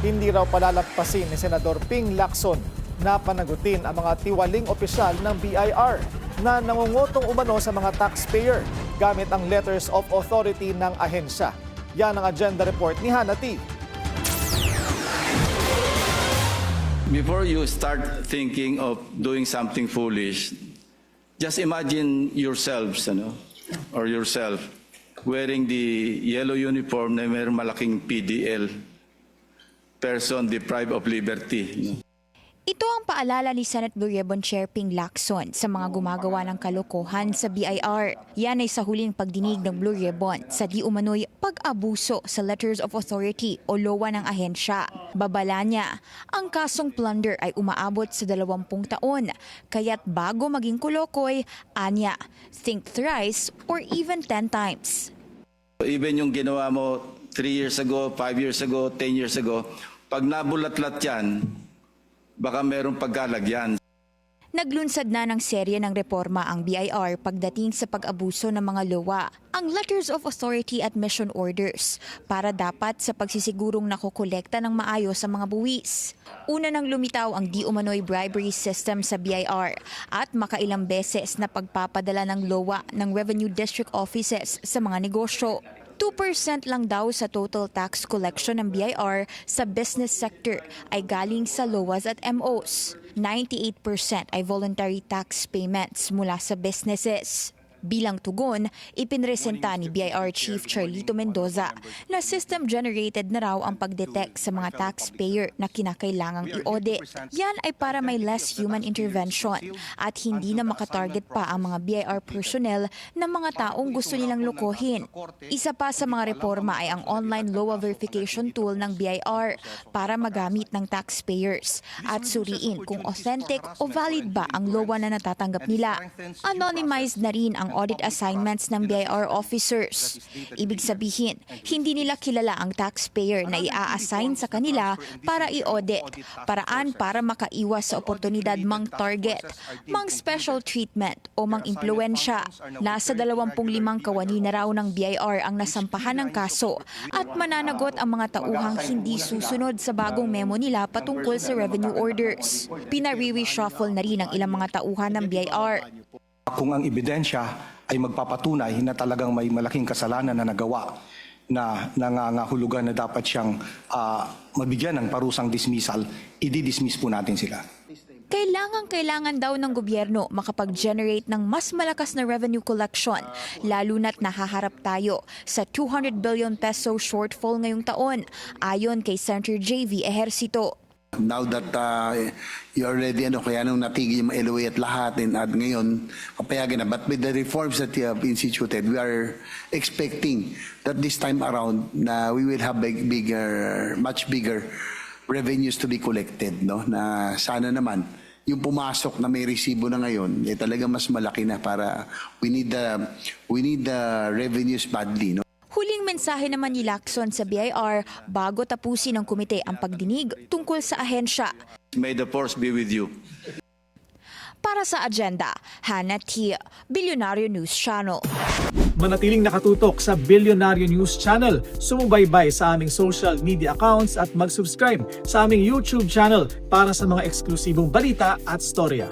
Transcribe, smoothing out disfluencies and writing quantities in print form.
Hindi raw palalagpasin ni Senador Ping Lacson na panagutin ang mga tiwaling opisyal ng BIR na nangungutong umano sa mga taxpayer gamit ang letters of authority ng ahensya. Yan ang agenda report ni Hannah T. Before you start thinking of doing something foolish, just imagine yourselves, or yourself, wearing the yellow uniform na mayroong malaking PDL, person deprived of liberty. Ito ang paalala ni Senate Blue Ribbon Chair Ping Lacson sa mga gumagawa ng kalokohan sa BIR. Yan ay sa huling pagdinig ng Blue Ribbon sa di umano'y pag-abuso sa Letters of Authority o LOA ng ahensya. Babala niya, ang kasong plunder ay umaabot sa 20 taon, kaya't bago maging kulokoy, anya, think thrice or even 10 times. Even yung ginawa mo 3 years ago, 5 years ago, 10 years ago, pag nabulat-lat yan, baka merong pagkalagyan. Naglunsad na ng serye ng reforma ang BIR pagdating sa pag-abuso ng mga LOA, ang Letters of Authority at Mission Orders, para dapat sa pagsisigurong nakokolekta ng maayos sa mga buwis. Una nang lumitaw ang di umano'y bribery system sa BIR at makailang beses na pagpapadala ng LOA ng Revenue District Offices sa mga negosyo. 2% lang daw sa total tax collection ng BIR sa business sector ay galing sa LOAs at MOs. 98% ay voluntary tax payments mula sa businesses. Bilang tugon, ipinresenta ni BIR Chief Charlito Mendoza na system-generated na raw ang pagdetect sa mga taxpayer na kinakailangang i-audit. Yan ay para may less human intervention at hindi na makatarget pa ang mga BIR personnel ng mga taong gusto nilang lokohin. Isa pa sa mga reforma ay ang online LOA verification tool ng BIR para magamit ng taxpayers at suriin kung authentic o valid ba ang LOA na natatanggap nila. Anonymized na rin ang audit assignments ng BIR officers. Ibig sabihin, hindi nila kilala ang taxpayer na i-assign sa kanila para i-audit. Paraan para makaiwas sa oportunidad mang target, mang special treatment o mang impluensya. Nasa 25 kawani na raw ng BIR ang nasampahan ng kaso at mananagot ang mga tauhang hindi susunod sa bagong memo nila patungkol sa revenue orders. Pinare-reshuffle na rin ang ilang mga tauhan ng BIR. Kung ang ebidensya ay magpapatunay na talagang may malaking kasalanan na nagawa na nangangahulugan na dapat siyang mabigyan ng parusang dismissal, i-dismiss po natin sila. Kailangan daw ng gobyerno makapag-generate ng mas malakas na revenue collection, lalo na't nahaharap tayo sa 200 billion peso shortfall ngayong taon, ayon kay Senator JV Ejercito. Now that you already kaya nung natigil yung LOA at lahat at ngayon papayagan na, but with the reforms that you have instituted, we are expecting that this time around na we will have much bigger revenues to be collected, no? Na sana naman yung pumasok na may resibo na ngayon talaga mas malaki na para we need the revenues badly, no? Huling mensahe naman ni Lacson sa BIR bago tapusin ng komite ang pagdinig tungkol sa ahensya. May the force be with you. Para sa agenda, Hannah T. Billionario News Channel. Manatiling nakatutok sa Billionario News Channel. Sumubaybay sa aming social media accounts at mag-subscribe sa aming YouTube channel para sa mga eksklusibong balita at storya.